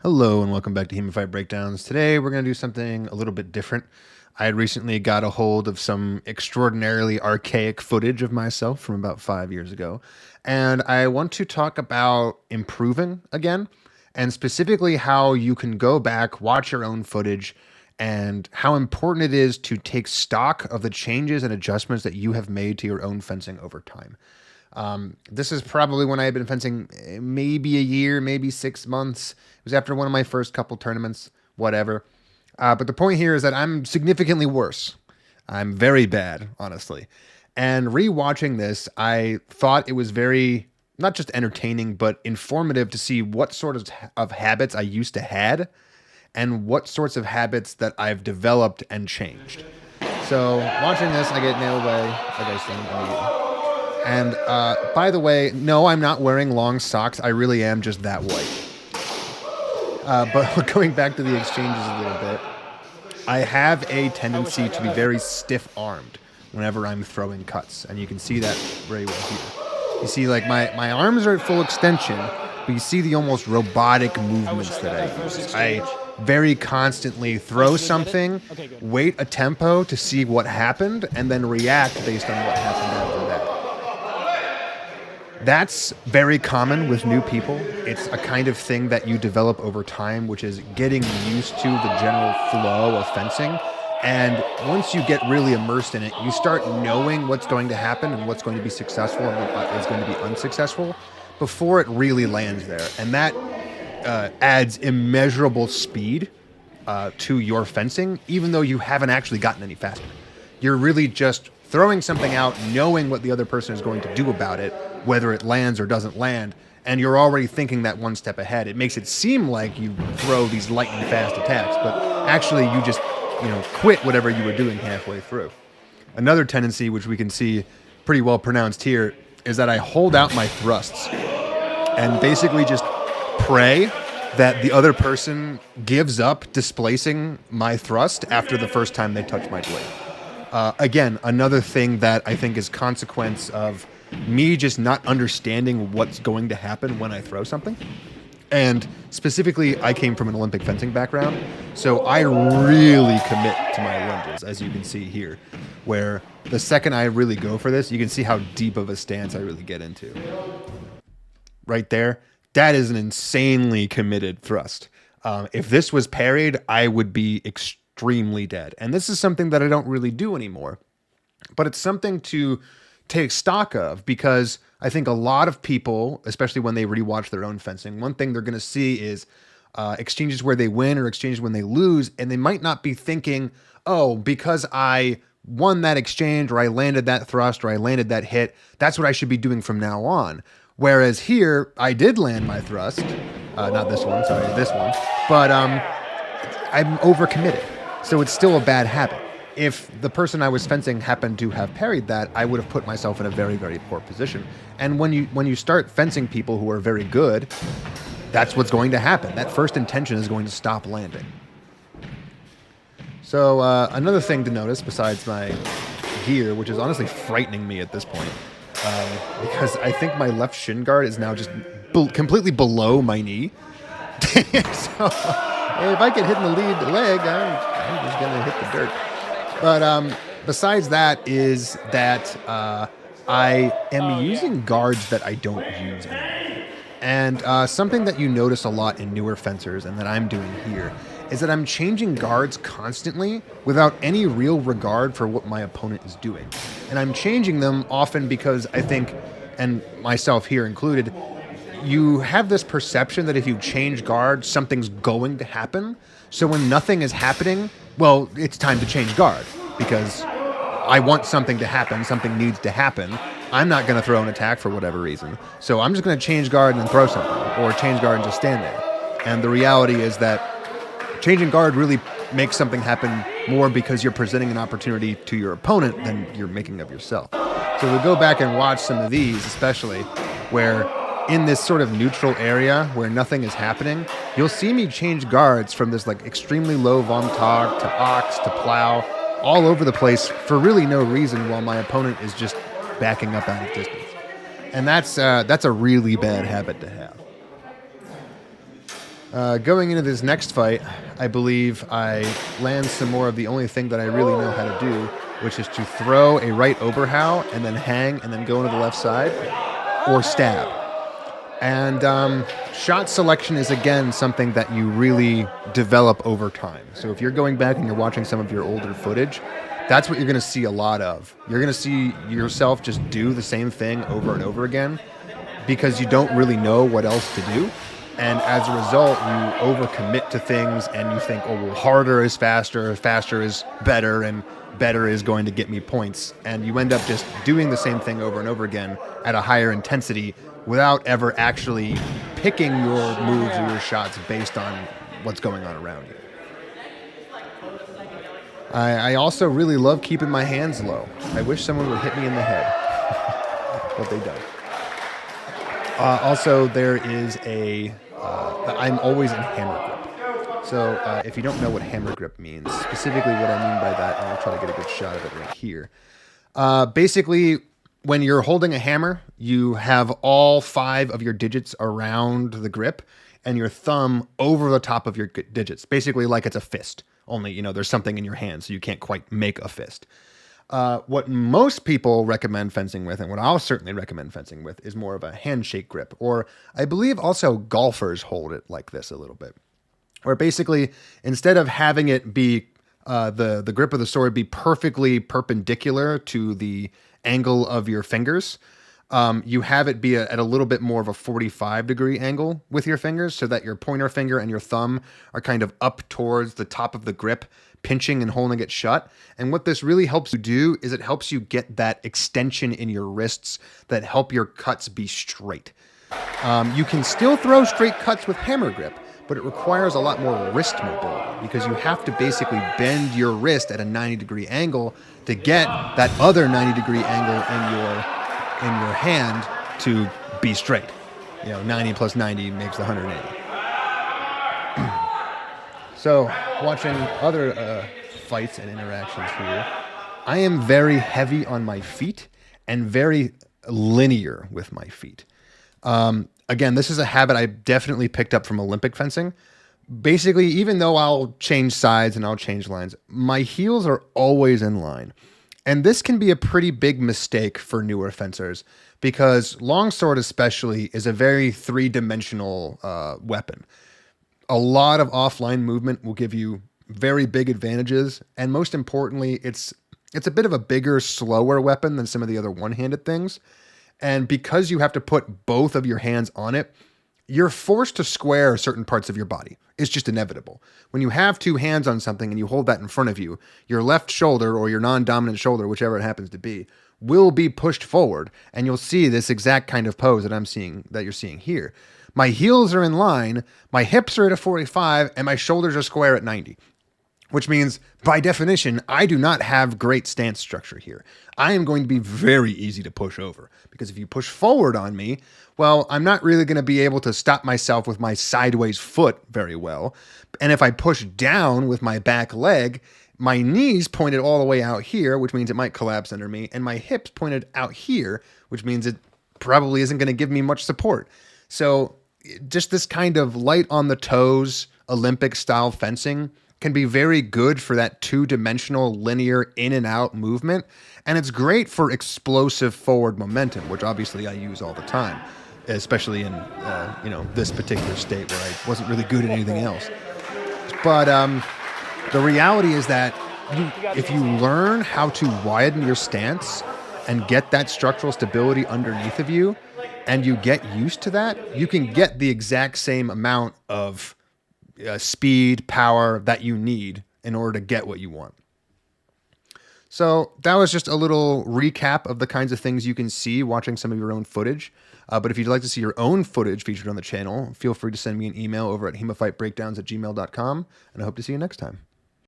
Hello and welcome back to HEMAFightBreakdowns. Today we're going to do something a little bit different. I had recently got a hold of some extraordinarily archaic footage of myself from about 5 years ago, and I want to talk about improving again, and specifically how you can go back, watch your own footage, and how important it is to take stock of the changes and adjustments that you have made to your own fencing over time. This is probably when I had been fencing maybe a year, maybe 6 months. It was after one of my first couple tournaments, whatever. But the point here is that I'm significantly worse. I'm very bad, honestly. And rewatching this, I thought it was very, not just entertaining, but informative to see what sort of habits I used to had and what sorts of habits that I've developed and changed. So watching this, I get nailed by a guy's thing immediately. And by the way, no, I'm not wearing long socks. I really am just that white. But going back to the exchanges a little bit, I have a tendency to be very stiff-armed whenever I'm throwing cuts. And you can see that very well here. You see, like, my arms are at full extension, but you see the almost robotic movements that I use. I very constantly throw something, wait a tempo to see what happened, and then react based on what happened after that. That's very common with new people. It's a kind of thing that you develop over time, which is getting used to the general flow of fencing. And once you get really immersed in it, you start knowing what's going to happen and what's going to be successful and what is going to be unsuccessful before it really lands there. And that adds immeasurable speed to your fencing, even though you haven't actually gotten any faster. You're really just throwing something out, knowing what the other person is going to do about it, whether it lands or doesn't land, and you're already thinking that one step ahead. It makes it seem like you throw these lightning fast attacks, but actually you just, quit whatever you were doing halfway through. Another tendency, which we can see pretty well pronounced here, is that I hold out my thrusts and basically just pray that the other person gives up displacing my thrust after the first time they touch my blade. Again, another thing that I think is consequence of me just not understanding what's going to happen when I throw something. And specifically, I came from an Olympic fencing background, so I really commit to my lunges, as you can see here, where the second I really go for this, you can see how deep of a stance I really get into. Right there, that is an insanely committed thrust. If this was parried, I would be extremely dead. And this is something that I don't really do anymore. But it's something to take stock of, because I think a lot of people, especially when they rewatch their own fencing, one thing they're going to see is exchanges where they win or exchanges when they lose, and they might not be thinking, oh, because I won that exchange or I landed that thrust or I landed that hit, that's what I should be doing from now on. Whereas here, I did land my thrust, not this one, sorry, this one, but I'm overcommitted, so it's still a bad habit. If the person I was fencing happened to have parried that, I would have put myself in a very, very poor position. And when you start fencing people who are very good, that's what's going to happen. That first intention is going to stop landing. So another thing to notice besides my gear, which is honestly frightening me at this point, because I think my left shin guard is now just completely below my knee. So if I get hit in the lead leg, I'm just going to hit the dirt. But besides that is that I am using guards that I don't use anymore. And something that you notice a lot in newer fencers and that I'm doing here is that I'm changing guards constantly without any real regard for what my opponent is doing. And I'm changing them often because I think, and myself here included, you have this perception that if you change guard, something's going to happen. So when nothing is happening, well, it's time to change guard because I want something to happen. Something needs to happen. I'm not going to throw an attack for whatever reason. So I'm just going to change guard and then throw something, or change guard and just stand there. And the reality is that changing guard really makes something happen more because you're presenting an opportunity to your opponent than you're making of yourself. So we go back and watch some of these, especially where in this sort of neutral area where nothing is happening, you'll see me change guards from this like extremely low vom-tog to ox to plow, all over the place for really no reason, while my opponent is just backing up out of distance. And that's a really bad habit to have. Going into this next fight, I believe I land some more of the only thing that I really know how to do, which is to throw a right overhow and then hang and then go into the left side or stab. And shot selection is, again, something that you really develop over time. So if you're going back and you're watching some of your older footage, that's what you're going to see a lot of. You're going to see yourself just do the same thing over and over again because you don't really know what else to do. And as a result, you overcommit to things and you think, oh, well, harder is faster is better, and better is going to get me points. And you end up just doing the same thing over and over again at a higher intensity without ever actually picking your moves or your shots based on what's going on around you. I also really love keeping my hands low. I wish someone would hit me in the head, but they don't. Also, there is I'm always in hammer grip. So if you don't know what hammer grip means, specifically what I mean by that, and I'll try to get a good shot of it right here. Basically, when you're holding a hammer, you have all 5 of your digits around the grip and your thumb over the top of your digits, basically like it's a fist. Only, there's something in your hand, so you can't quite make a fist. What most people recommend fencing with, and what I'll certainly recommend fencing with, is more of a handshake grip. Or I believe also golfers hold it like this a little bit. Where basically, instead of having it be the grip of the sword be perfectly perpendicular to the angle of your fingers, you have it be at a little bit more of a 45-degree angle with your fingers, so that your pointer finger and your thumb are kind of up towards the top of the grip, pinching and holding it shut. And what this really helps you do is it helps you get that extension in your wrists that help your cuts be straight. You can still throw straight cuts with hammer grip, but it requires a lot more wrist mobility because you have to basically bend your wrist at a 90-degree angle to get that other 90-degree angle in your hand to be straight. 90 plus 90 makes the 180. So, watching other fights and interactions here, I am very heavy on my feet and very linear with my feet. Again, this is a habit I definitely picked up from Olympic fencing. Basically, even though I'll change sides and I'll change lines, my heels are always in line. And this can be a pretty big mistake for newer fencers because longsword especially is a very three-dimensional weapon. A lot of offline movement will give you very big advantages, and most importantly, it's a bit of a bigger, slower weapon than some of the other one-handed things. And because you have to put both of your hands on it, you're forced to square certain parts of your body. It's just inevitable. When you have 2 hands on something and you hold that in front of you, your left shoulder or your non-dominant shoulder, whichever it happens to be, will be pushed forward, and you'll see this exact kind of pose that you're seeing here. My heels are in line, my hips are at a 45, and my shoulders are square at 90. Which means, by definition, I do not have great stance structure here. I am going to be very easy to push over. Because if you push forward on me, well, I'm not really going to be able to stop myself with my sideways foot very well. And if I push down with my back leg, my knees pointed all the way out here, which means it might collapse under me. And my hips pointed out here, which means it probably isn't going to give me much support. So just this kind of light on the toes, Olympic style fencing can be very good for that 2-dimensional linear in and out movement. And it's great for explosive forward momentum, which obviously I use all the time, especially in, this particular state where I wasn't really good at anything else. But the reality is that if you learn how to widen your stance and get that structural stability underneath of you, and you get used to that, you can get the exact same amount of speed, power that you need in order to get what you want. So that was just a little recap of the kinds of things you can see watching some of your own footage. But if you'd like to see your own footage featured on the channel, feel free to send me an email over at HEMAFightBreakdowns@gmail.com, and I hope to see you next time.